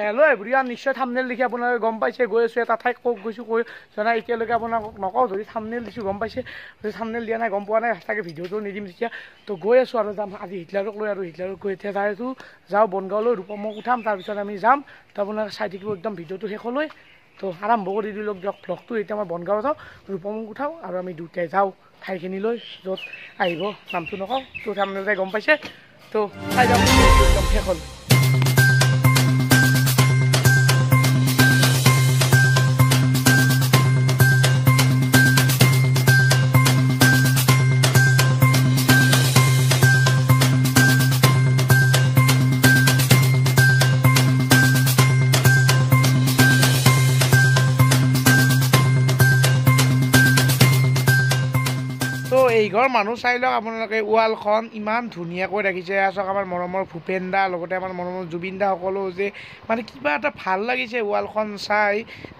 hello' everyone নিশ্চয় thumbnail দেখি আপোনালোকে গম পাইছে গৈ আছোঁ এটা ঠাইত ক'ত গৈছোঁ কৈ জনাই এতিয়ালৈকে আপোনাক নকওঁ যদি থাম্বনেল দিছোঁ গম পাইছে যদি থাম্বনেল দিয়া নাই গম পোৱা নাই তাকে ভিডিঅ'টো নিদিম তেতিয়া তো গৈ আছোঁ আৰু যাম আজি হিটলাৰক লৈ আৰু হিটলাৰক গৈ এতিয়া যাই আছোঁ যাওঁ বনগাঁৱলৈ ৰূপমক উঠাম তাৰপিছত আমি যাম তো আপোনালোকে চাই থাকিব একদম ভিডিঅ'টো শেষলৈ তো আৰম্ভ কৰি দিলোঁ দিয়ক ব্লগটো এতিয়া মই বনগাঁও যাওঁ ৰূপমক উঠাওঁ আৰু আমি দুটাই যাওঁ ঠাইখিনিলৈ য'ত আহিব নামটো নকওঁ তো থাম্বনেল চাই গম পাইছে তো চাই যাম একদম শেষলৈ এই ঘৰ মানুহ চাই লওক আপোনালোকে ৱালখন ইমান ধুনীয়াকৈ ৰাখিছে চাওক আমাৰ মৰমৰ ভূপেন দা লগতে আমাৰ মৰমৰ জুবিন দা সকলো যে মানে কিবা এটা ভাল লাগিছে ৱালখন চাই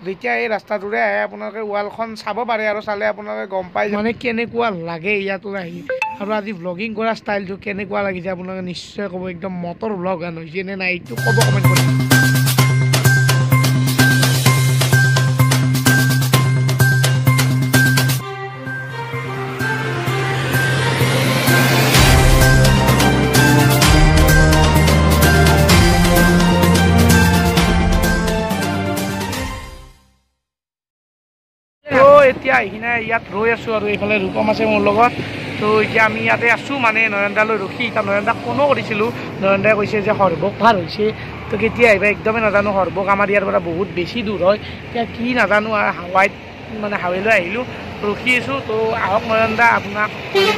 যেতিয়া এই ৰাস্তাটোৰে আহে আপোনালোকে ৱালখন চাব পাৰে আৰু চালে আপোনালোকে গম পাই মানে কেনেকুৱা লাগে ইয়াতলৈ আহি আৰু আজি ভ্লগিং কৰা ষ্টাইলটো কেনেকুৱা লাগিছে আপোনালোকে নিশ্চয় ক'ব একদম মটৰ ভ্লগ গান হৈছে নে নাই এইটো ক'ব কমেণ্ট কৰি এতিয়া আহিনে ইয়াত ৰৈ আছোঁ আৰু এইফালে ৰূপম আছে মোৰ লগত তো এতিয়া আমি ইয়াতে আছোঁ মানে নয়নদালৈ ৰখি এতিয়া নয়নদাক ফোনো কৰিছিলোঁ নয়নদাই কৈছে যে সৰভোগ ভাল হৈছে তো কেতিয়া আহিবা একদমেই নাজানো সৰভোগ আমাৰ ইয়াৰ পৰা বহুত বেছি দূৰ হয় এতিয়া কি নাজানো আৰু হাৱাইত মানে হাৱাইলৈ আহিলোঁ ৰখি আছোঁ তো আহক নয়নদা আপোনাক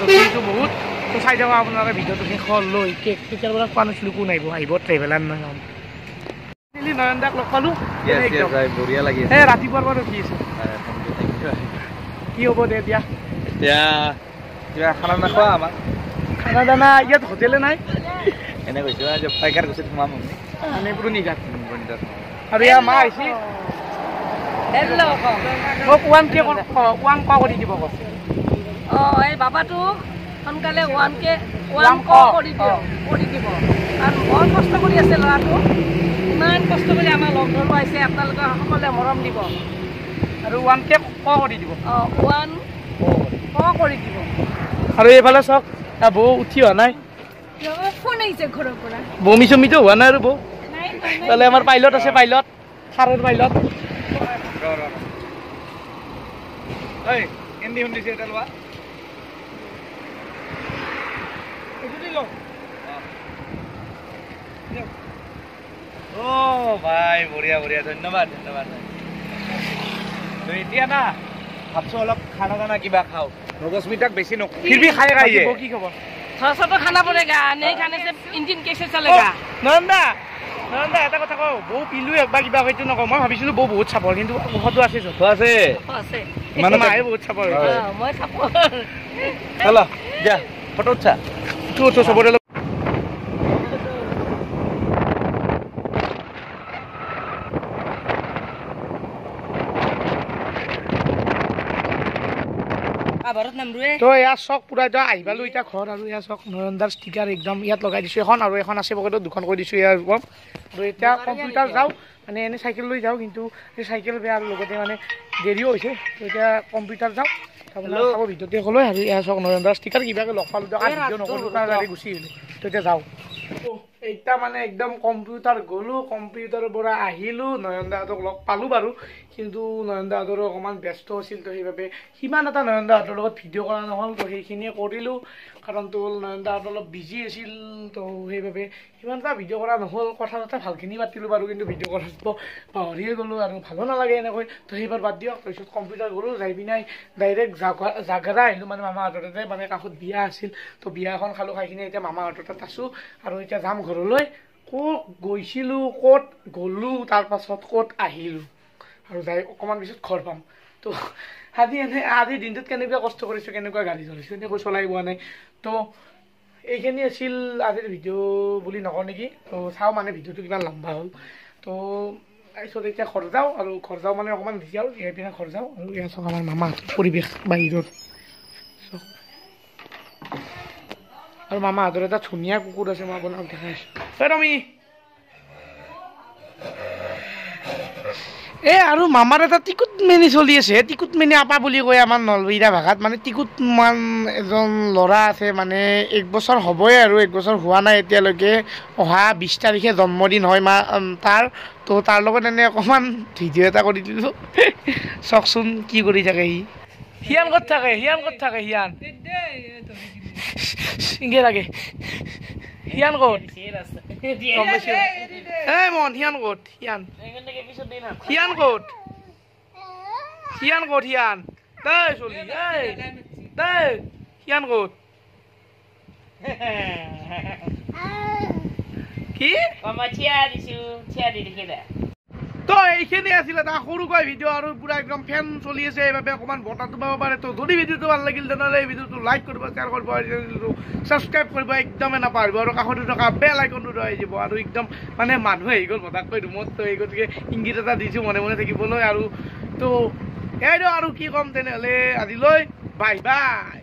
ৰখি আছোঁ বহুত তো চাই যাব আপোনালোকে ভিডিঅ'টো শেষলৈ কেতিয়াৰ পৰা কোৱা নাছিলোঁ কোন আহিব ট্ৰেভেলাৰ নহয় নয়নদাক লগ পালোঁ বঢ়িয়া লাগি আছে ৰাতিপুৱাৰ পৰা ৰখি আছোঁ কি হ'ব দে এতিয়া এতিয়া কিবা খানা নাখোৱা আমাৰ খানা দানা ইয়াত হোটেলে নাই এনে কৈছোঁ যে পাইকাৰ গৈছে সোমাম মানে পুৰণিঘাট আৰু এয়া মা আহিছে মোক ওৱান ক কৰি দিব কওক অঁ এই বাবাটো সোনকালে ওৱান ক কৰি দিব আৰু বৰ কষ্ট কৰি আছে ল'ৰাটো ইমান কষ্ট কৰি আমাৰ লগ ধৰিব আহিছে আপোনালোকে সকলোৱে মৰম দিব আৰু ওৱান ক কৰি দিব অঁ ওৱান ক কৰি দিব আৰু এইফালে চাওক বৌ উঠি হোৱা নাই ফোন আহিছে ঘৰৰ পৰা বমি চমিটো হোৱা নাই আৰু বৌ তাহলে আমাৰ পাইলট আছে পাইলট থাৰৰ পাইলট হিন্দী শুনিছে এটা লোৱা অ' ভাই বঢ়িয়া বঢ়িয়া ধন্যবাদ এতিয়া না ভাবছোঁ অলপ খানা দানা কিবা খাওঁ নগস্মিতাক বেছি ফিৰবি খাই কি খবৰ थोड़ा तो खाना पड़ेगा नहीं खाने से इंजन कैसे चलेगा নয়নদা এটা কথা কওঁ বৌ পিলো একবাৰ কিবা হয়তো নকওঁ মই ভাবিছিলোঁ বৌ বহুত চাপৰ কিন্তু ঔষধো আছে য'ত আছে মানে মায়ে বহুত চাপৰ মই চাপৰ চলো যা ফটো উঠা তো চবৰে তো এয়া চক পুৰা এতিয়া আহিবালো এতিয়া ঘৰ আৰু এয়া চক নয়নদাৰ ষ্টিকাৰ একদম ইয়াত লগাই দিছোঁ এখন আৰু এখন আছে পকেটত দুখন কৰি দিছোঁ ইয়াৰ ৰূপম আৰু এতিয়া কম্পিউটাৰ যাওঁ মানে এনেই চাইকেল লৈ যাওঁ কিন্তু এই চাইকেল বেয়া আৰু লগতে মানে দেৰিও হৈছে তো এতিয়া কম্পিউটাৰ যাওঁ তাৰপৰা চাব ভিডিঅ'তে ক'লৈ আৰু এয়া চক নয়নদাৰ ষ্টিকাৰ কিবাকৈ লগ পালোঁ দিয়ক ভিডিঅ' নকৰোঁ গাড়ী গুচি আহিলোঁ তো এতিয়া যাওঁ এতিয়া মানে একদম কম্পিউটাৰ গ'লোঁ কম্পিউটাৰৰ পৰা আহিলোঁ নয়নদাহঁতক লগ পালোঁ বাৰু কিন্তু নয়নদাহঁতৰো অকণমান ব্যস্ত আছিল তো সেইবাবে সিমান এটা নয়নদাহঁতৰ লগত ভিডিঅ' কৰা নহ'ল তো সেইখিনিয়ে কৰিলোঁ কাৰণটো হ'ল নয়নদাহঁত অলপ বিজি আছিল তো সেইবাবে সিমান এটা ভিডিঅ' কৰা নহ'ল কথা ভালখিনি পাতিলোঁ বাৰু কিন্তু ভিডিঅ' কৰাত পাহৰিয়ে গ'লোঁ আৰু ভালো নালাগে এনেকৈ তো সেইবাৰ বাদ দিয়ক তাৰপিছত কম্পিউটাৰ গ'লোঁ যাই পিনাই ডাইৰেক্ট জাগাৰা আহিলোঁ মানে মামাহঁতৰ তাতে মানে কাষত বিয়া আছিল তো বিয়া এখন খালোঁ খাই কিনে এতিয়া মামাহঁতৰ তাত আছোঁ আৰু এতিয়া যাম ঘৰলৈ ক'ত গৈছিলোঁ ক'ত গ'লোঁ তাৰপাছত ক'ত আহিলোঁ আৰু যাই অকণমান পিছত ঘৰ পাম তো আজি দিনটোত কেনেকুৱা কষ্ট কৰিছোঁ কেনেকুৱা গাড়ী চলাইছোঁ এনেকৈ চলাই পোৱা নাই তো এইখিনি আছিল আজিৰ ভিডিঅ' বুলি নকওঁ নেকি তো চাওঁ মানে ভিডিঅ'টো কিমান লম্বা হ'ল তো তাৰপিছত এতিয়া ঘৰ যাওঁ আৰু ঘৰ যাওঁ মানে অকণমান বেছি আৰু ইয়াৰ পিনে ঘৰ যাওঁ আৰু এয়া চাওক আমাৰ মামাহঁতৰ পৰিৱেশ বাহিৰত চাওক আৰু মামাহঁতৰ এটা ধুনীয়া কুকুৰ আছে মই আপোনাক দেখাইছোঁ ৰমি আৰু মামাৰ এটা টিকুট মেনি চলি আছে টিকুট মেনি আপা বুলি কয় আমাৰ নলবৰীয়া ভাষাত মানে টিকুট মান এজন ল'ৰা আছে মানে 1 বছৰ হ'বই আৰু 1 বছৰ হোৱা নাই এতিয়ালৈকে অহা 20 তাৰিখে জন্মদিন হয় তাৰ তো তাৰ লগত এনে অকণমান ভিডিঅ' এটা কৰি দিলোঁ চাওকচোন কি কৰি থাকে হিয়ান ক'ত থাকে হিয়ান ইংগে লাগে হিয়ান ক'ত এই মন হিয়ান ক'ত হিয়ান ক'ত দেই চলি দেই হিয়ান ক'ত কি তো এইখিনি আছিলে এটা সৰুকৈ ভিডিঅ' আৰু পুৰা একদম ফেন চলি আছে এইবাবে অকণমান বতাহটো পাব পাৰে তো যদি ভিডিঅ'টো ভাল লাগিল তেনেহ'লে এই ভিডিঅ'টো লাইক কৰিব শ্বেয়াৰ কৰিব আৰু চেনেলটো ছাবস্ক্ৰাইব কৰিব একদমে নাপাহৰিব আৰু কাষতে থকা বেল আইকনটো দবাই দিব আৰু একদম মানে মানুহে আহি গ'ল হঠাৎকৈ ৰুমত তো এই গতিকে ইংগিত এটা দিছোঁ মনে মনে থাকিবলৈ আৰু তো এইটো আৰু কি ক'ম তেনেহ'লে আজিলৈ বাই বাই